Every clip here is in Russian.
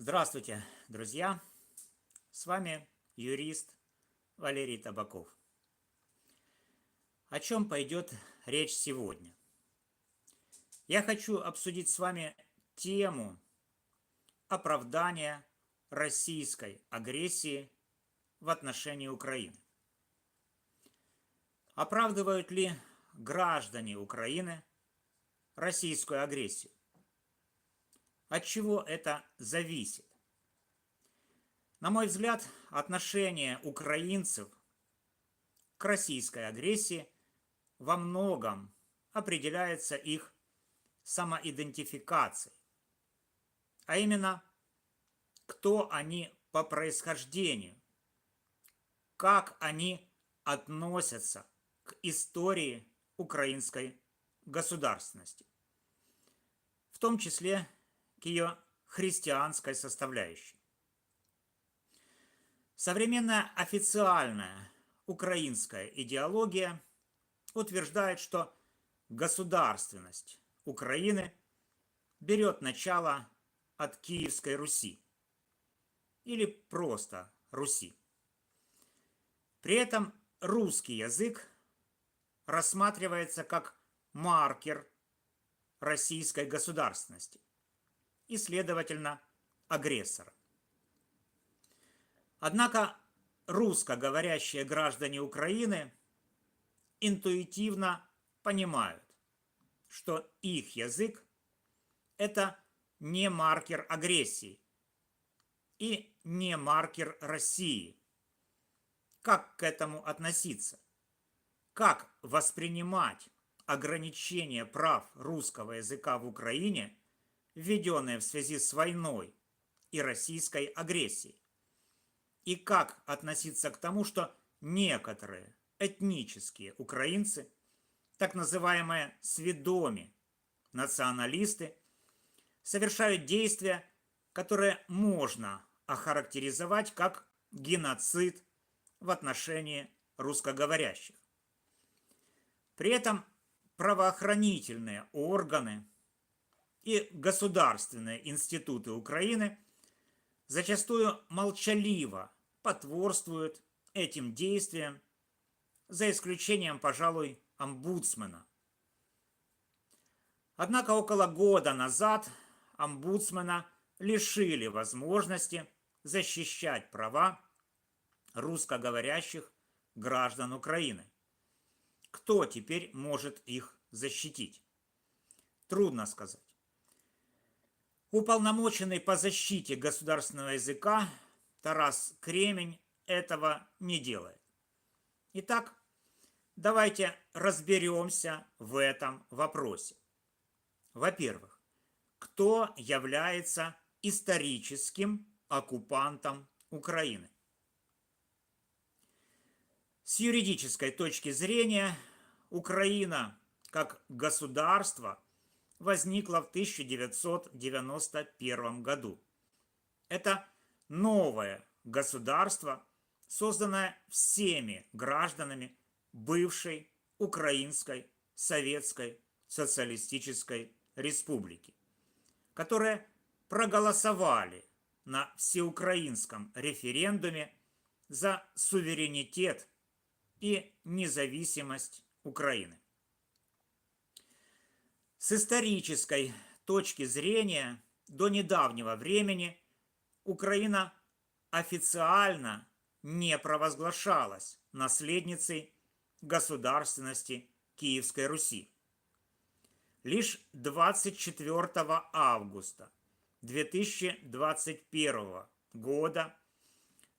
Здравствуйте, друзья! С вами юрист Валерий Табаков. О чем пойдет речь сегодня? Я хочу обсудить с вами тему оправдания российской агрессии в отношении Украины. Оправдывают ли граждане Украины российскую агрессию? От чего это зависит? На мой взгляд, отношение украинцев к российской агрессии во многом определяется их самоидентификацией, а именно, кто они по происхождению, как они относятся к истории украинской государственности, в том числе к ее христианской составляющей. Современная официальная украинская идеология утверждает, что государственность Украины берет начало от Киевской Руси или просто Руси. При этом русский язык рассматривается как маркер российской государственности и, следовательно, агрессора. Однако русскоговорящие граждане Украины интуитивно понимают, что их язык – это не маркер агрессии и не маркер России. Как к этому относиться? Как воспринимать ограничения прав русского языка в Украине, введенные в связи с войной и российской агрессией? И как относиться к тому, что некоторые этнические украинцы, так называемые сведоми националисты, совершают действия, которые можно охарактеризовать как геноцид в отношении русскоговорящих. При этом правоохранительные органы и государственные институты Украины зачастую молчаливо потворствуют этим действиям, за исключением, пожалуй, омбудсмена. Однако около года назад омбудсмена лишили возможности защищать права русскоговорящих граждан Украины. Кто теперь может их защитить? Трудно сказать. Уполномоченный по защите государственного языка Тарас Кремень этого не делает. Итак, давайте разберемся в этом вопросе. Во-первых, кто является историческим оккупантом Украины? С юридической точки зрения, Украина как государство возникла в 1991 году. Это новое государство, созданное всеми гражданами бывшей Украинской Советской Социалистической Республики, которые проголосовали на всеукраинском референдуме за суверенитет и независимость Украины. С исторической точки зрения, до недавнего времени Украина официально не провозглашалась наследницей государственности Киевской Руси. Лишь 24 августа 2021 года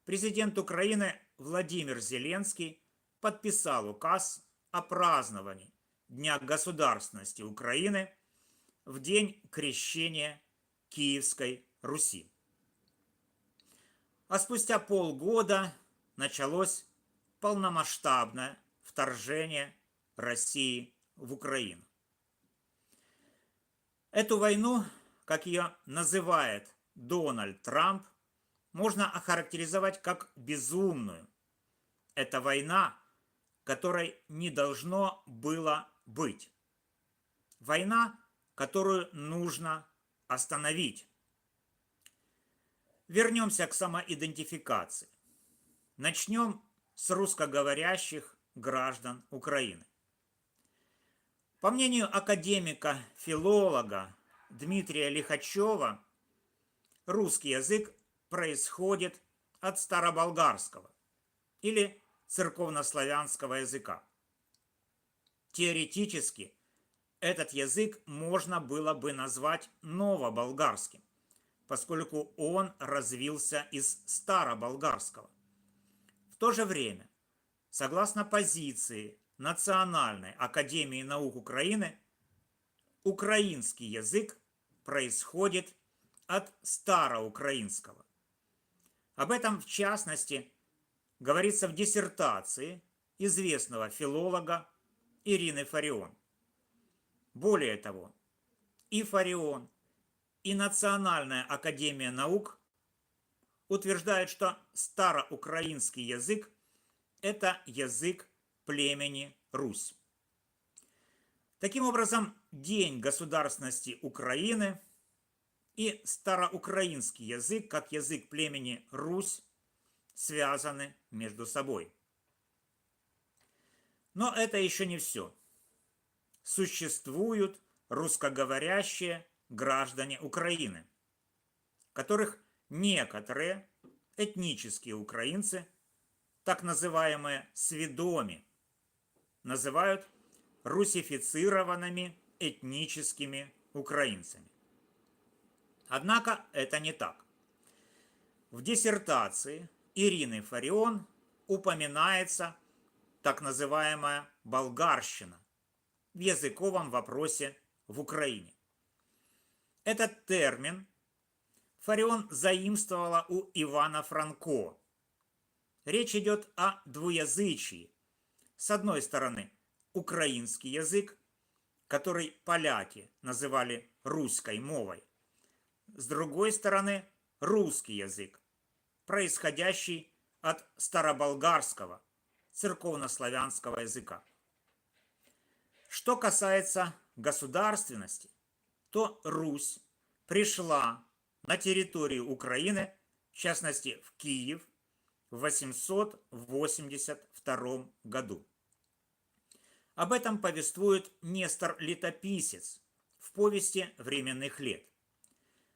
президент Украины Владимир Зеленский подписал указ о праздновании Дня государственности Украины в день крещения Киевской Руси. А спустя полгода началось полномасштабное вторжение России в Украину. Эту войну, как ее называет Дональд Трамп, можно охарактеризовать как безумную. Это война, которой не должно было быть. Война, которую нужно остановить. Вернемся к самоидентификации. Начнем с русскоговорящих граждан Украины. По мнению академика-филолога Дмитрия Лихачева, русский язык происходит от староболгарского или церковнославянского языка. Теоретически этот язык можно было бы назвать новоболгарским, поскольку он развился из староболгарского. В то же время, согласно позиции Национальной академии наук Украины, украинский язык происходит от староукраинского. Об этом, в частности, говорится в диссертации известного филолога Ирины Фарион. Более того, и Фарион, и Национальная академия наук утверждают, что староукраинский язык – это язык племени Русь. Таким образом, День государственности Украины и староукраинский язык, как язык племени Русь, связаны между собой. Но это еще не все. Существуют русскоговорящие граждане Украины, которых некоторые этнические украинцы, так называемые сведоми, называют русифицированными этническими украинцами. Однако это не так. В диссертации Ирины Фарион упоминается так называемая болгарщина в языковом вопросе в Украине. Этот термин Фарион заимствовала у Ивана Франко. Речь идет о двуязычии. С одной стороны, украинский язык, который поляки называли русской мовой. С другой стороны, русский язык, происходящий от староболгарского, церковнославянского языка. Что касается государственности, то Русь пришла на территорию Украины, в частности в Киев, в 882 году. Об этом повествует Нестор Летописец в повести временных лет.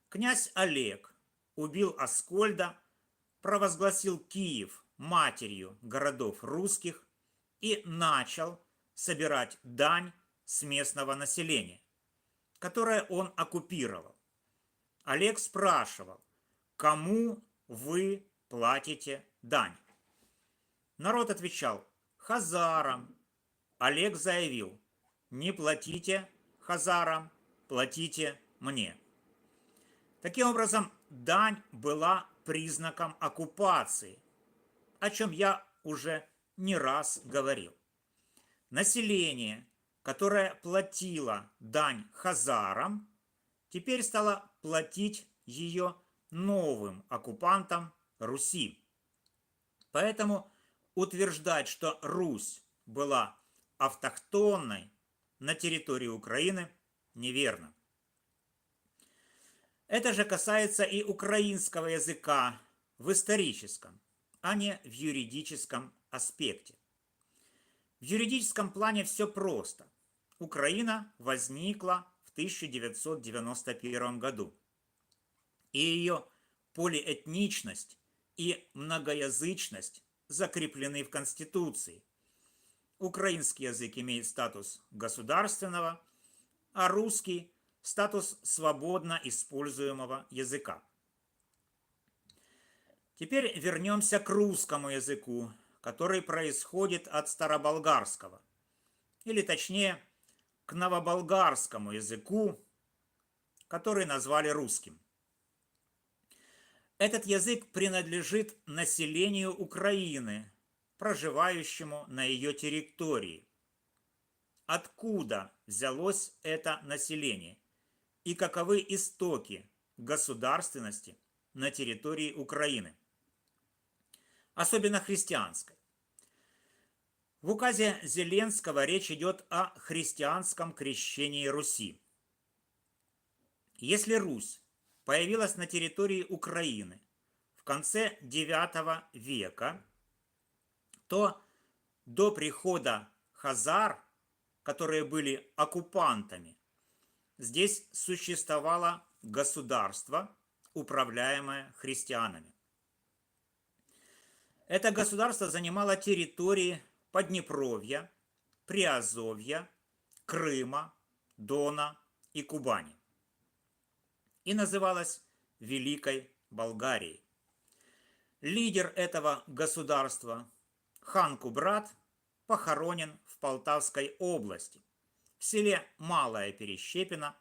Князь Олег убил Аскольда, провозгласил Киев матерью городов русских и начал собирать дань с местного населения, которое он оккупировал. Олег спрашивал, кому вы платите дань? Народ отвечал, хазарам. Олег заявил, не платите хазарам, платите мне. Таким образом, дань была признаком оккупации, о чем я уже не раз говорил. Население, которое платило дань хазарам, теперь стало платить ее новым оккупантам Руси. Поэтому утверждать, что Русь была автохтонной на территории Украины, неверно. Это же касается и украинского языка в историческом, а не в юридическом аспекте. В юридическом плане все просто. Украина возникла в 1991 году, и ее полиэтничность и многоязычность закреплены в Конституции. Украинский язык имеет статус государственного, а русский – статус свободно используемого языка. Теперь вернемся к русскому языку, который происходит от староболгарского, или точнее, к новоболгарскому языку, который назвали русским. Этот язык принадлежит населению Украины, проживающему на ее территории. Откуда взялось это население и каковы истоки государственности на территории Украины, особенно христианской? В указе Зеленского речь идет о христианском крещении Руси. Если Русь появилась на территории Украины конце IX века, то до прихода хазар, которые были оккупантами, здесь существовало государство, управляемое христианами. Это государство занимало территории Поднепровья, Приазовья, Крыма, Дона и Кубани и называлось Великой Болгарией. Лидер этого государства, хан Кубрат, похоронен в Полтавской области, в селе Малая Перещепино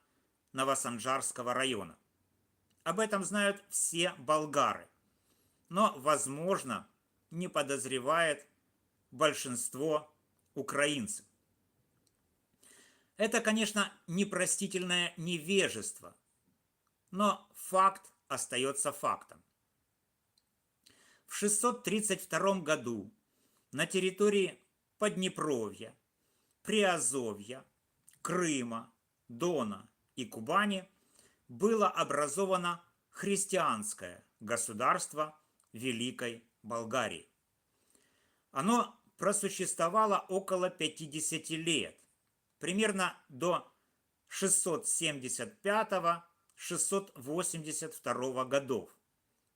Новосанжарского района. Об этом знают все болгары, но, возможно, не подозревает большинство украинцев. Это, конечно, непростительное невежество, но факт остается фактом. В 632 году на территории Поднепровья, Приазовья, Крыма, Дона и Кубани было образовано христианское государство Великой Болгарии. Оно просуществовало около 50 лет, примерно до 675-682 годов,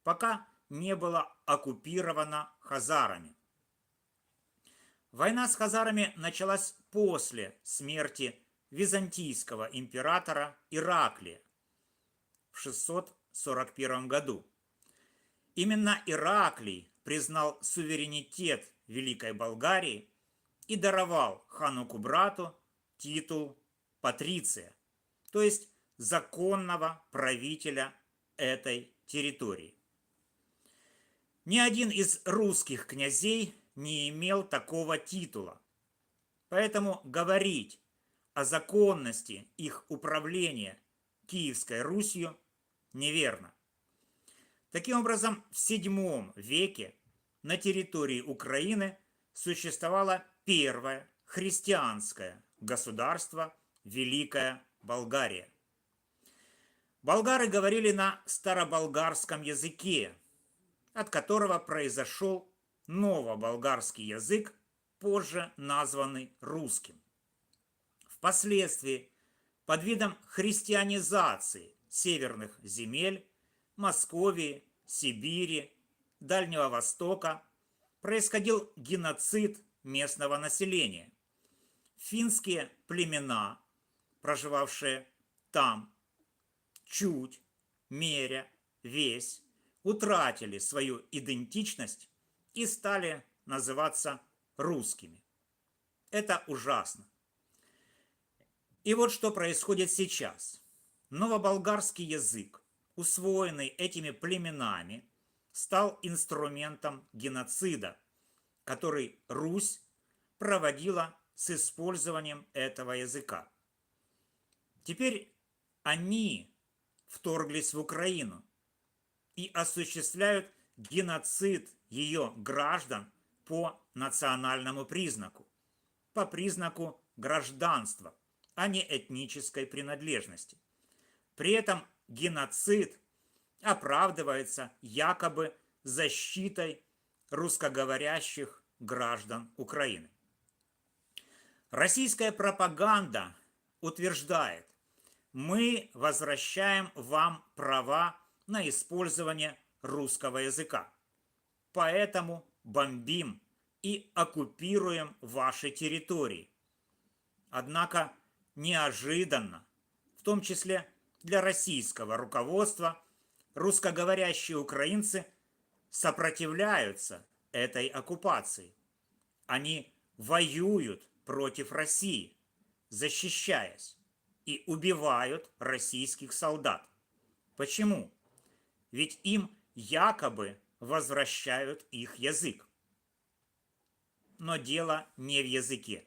пока не было оккупировано хазарами. Война с хазарами началась после смерти византийского императора Ираклия в 641 году. Именно Ираклий признал суверенитет Великой Болгарии и даровал хану Кубрату титул патриция, то есть законного правителя этой территории. Ни один из русских князей не имел такого титула, поэтому говорить о законности их управления Киевской Русью неверно. Таким образом, в VII веке на территории Украины существовало первое христианское государство Великая Болгария. Болгары говорили на староболгарском языке, от которого произошел новоболгарский язык, позже названный русским. Впоследствии, под видом христианизации северных земель, Московии, Сибири, Дальнего Востока, происходил геноцид местного населения. Финские племена, проживавшие там, Чуть, Меря, Весь, утратили свою идентичность и стали называться русскими. Это ужасно. И вот что происходит сейчас. Новоболгарский язык, усвоенный этими племенами, стал инструментом геноцида, который Русь проводила с использованием этого языка. Теперь они вторглись в Украину и осуществляют геноцид ее граждан по национальному признаку, по признаку гражданства, а не этнической принадлежности. При этом геноцид оправдывается якобы защитой русскоговорящих граждан Украины. Российская пропаганда утверждает: мы возвращаем вам права на использование русского языка, поэтому бомбим и оккупируем ваши территории. Однако неожиданно, в том числе для российского руководства, русскоговорящие украинцы сопротивляются этой оккупации. Они воюют против России, защищаясь, и убивают российских солдат. Почему? Ведь им якобы возвращают их язык. Но дело не в языке.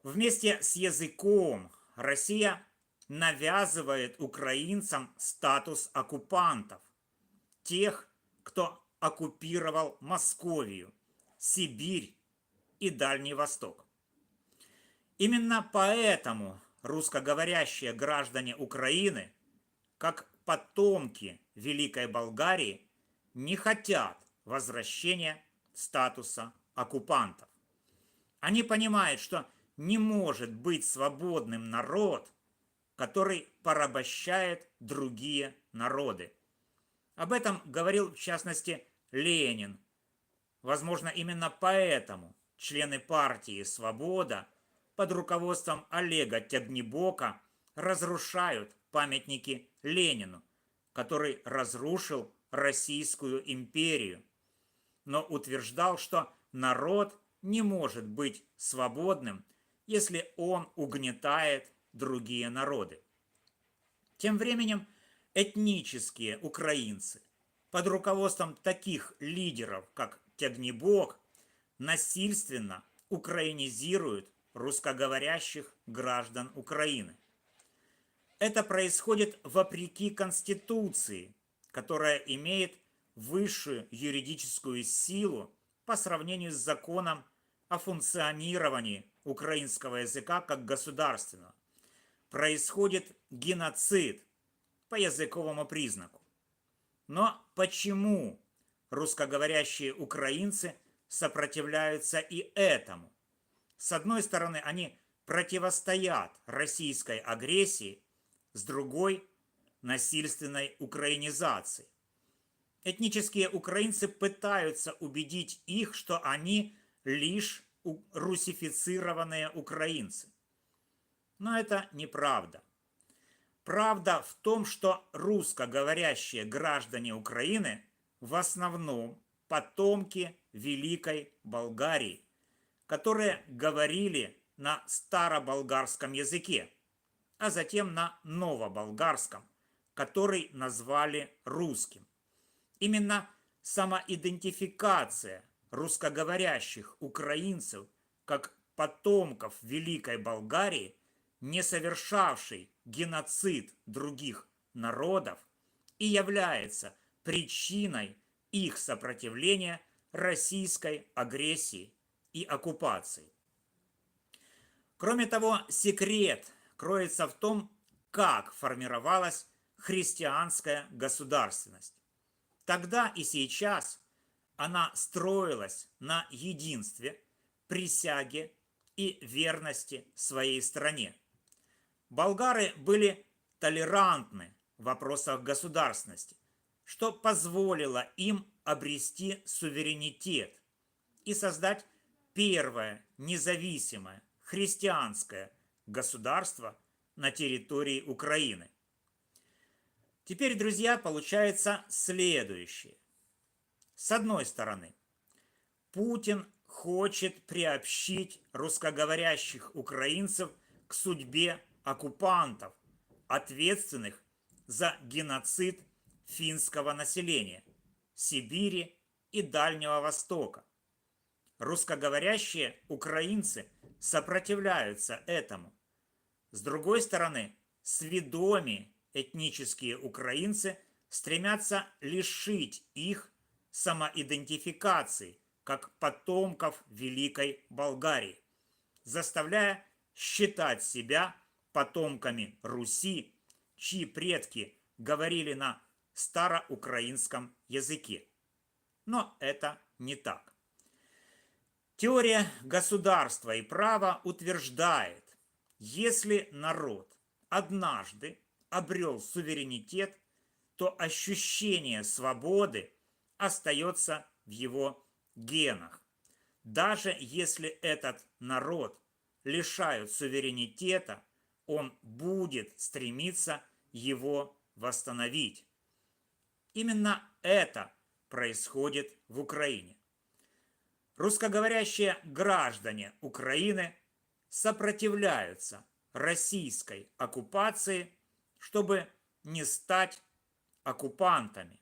Вместе с языком Россия навязывает украинцам статус оккупантов, тех, кто оккупировал Московию, Сибирь и Дальний Восток. Именно поэтому русскоговорящие граждане Украины, как потомки Великой Болгарии, не хотят возвращения статуса оккупантов. Они понимают, что не может быть свободным народ, который порабощает другие народы. Об этом говорил, в частности, Ленин. Возможно, именно поэтому члены партии «Свобода» под руководством Олега Тягнебока разрушают памятники Ленину, который разрушил Российскую империю, но утверждал, что народ не может быть свободным, если он угнетает другие народы. Тем временем этнические украинцы под руководством таких лидеров, как Тягнебок, насильственно украинизируют русскоговорящих граждан Украины. Это происходит вопреки Конституции, которая имеет высшую юридическую силу по сравнению с законом о функционировании украинского языка как государственного. Происходит геноцид по языковому признаку. Но почему русскоговорящие украинцы сопротивляются и этому? С одной стороны, они противостоят российской агрессии, с другой – насильственной украинизации. Этнические украинцы пытаются убедить их, что они лишь русифицированные украинцы. Но это неправда. Правда в том, что русскоговорящие граждане Украины в основном потомки Великой Болгарии, которые говорили на староболгарском языке, а затем на новоболгарском, который назвали русским. Именно самоидентификация русскоговорящих украинцев как потомков Великой Болгарии, не совершавшей геноцид других народов, и является причиной их сопротивления российской агрессии и оккупации. Кроме того, секрет кроется в том, как формировалась христианская государственность. Тогда и сейчас она строилась на единстве, присяге и верности своей стране. Болгары были толерантны в вопросах государственности, что позволило им обрести суверенитет и создать первое независимое христианское государство на территории Украины. Теперь, друзья, получается следующее. С одной стороны, Путин хочет приобщить русскоговорящих украинцев к судьбе оккупантов, ответственных за геноцид финского населения, Сибири и Дальнего Востока. Русскоговорящие украинцы сопротивляются этому. С другой стороны, сведомые этнические украинцы стремятся лишить их самоидентификации как потомков Великой Болгарии, заставляя считать себя потомками Руси, чьи предки говорили на староукраинском языке. Но это не так. Теория государства и права утверждает, если народ однажды обрел суверенитет, то ощущение свободы остается в его генах. Даже если этот народ лишают суверенитета, он будет стремиться его восстановить. Именно это происходит в Украине. Русскоговорящие граждане Украины сопротивляются российской оккупации, чтобы не стать оккупантами,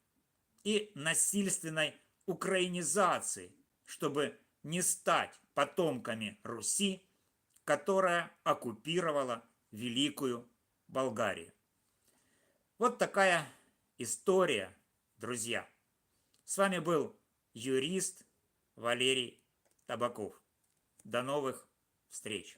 и насильственной украинизации, чтобы не стать потомками Руси, которая оккупировала Великую Болгарию. Вот такая история, друзья. С вами был юрист Валерий Табаков. До новых встреч!